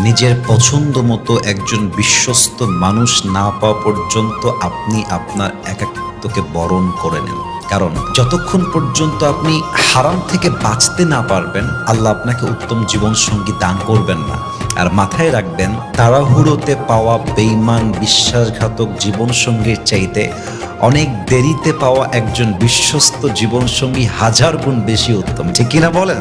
নিজের পছন্দ মতো একজন বিশ্বস্ত মানুষ না পাওয়া পর্যন্ত আপনি আপনার একাকিত্বকে বরণ করে নেন। কারণ যতক্ষণ পর্যন্ত আপনি হারাম থেকে বাঁচতে না পারবেন, আল্লাহ আপনাকে উত্তম জীবনসঙ্গী দান করবেন না। আর মাথায় রাখবেন, তাড়াহুড়োতে পাওয়া বেঈমান বিশ্বাসঘাতক জীবনসঙ্গীর চাইতে অনেক দেরিতে পাওয়া একজন বিশ্বস্ত জীবনসঙ্গী হাজার গুণ বেশি উত্তম। ঠিক কিনা বলেন?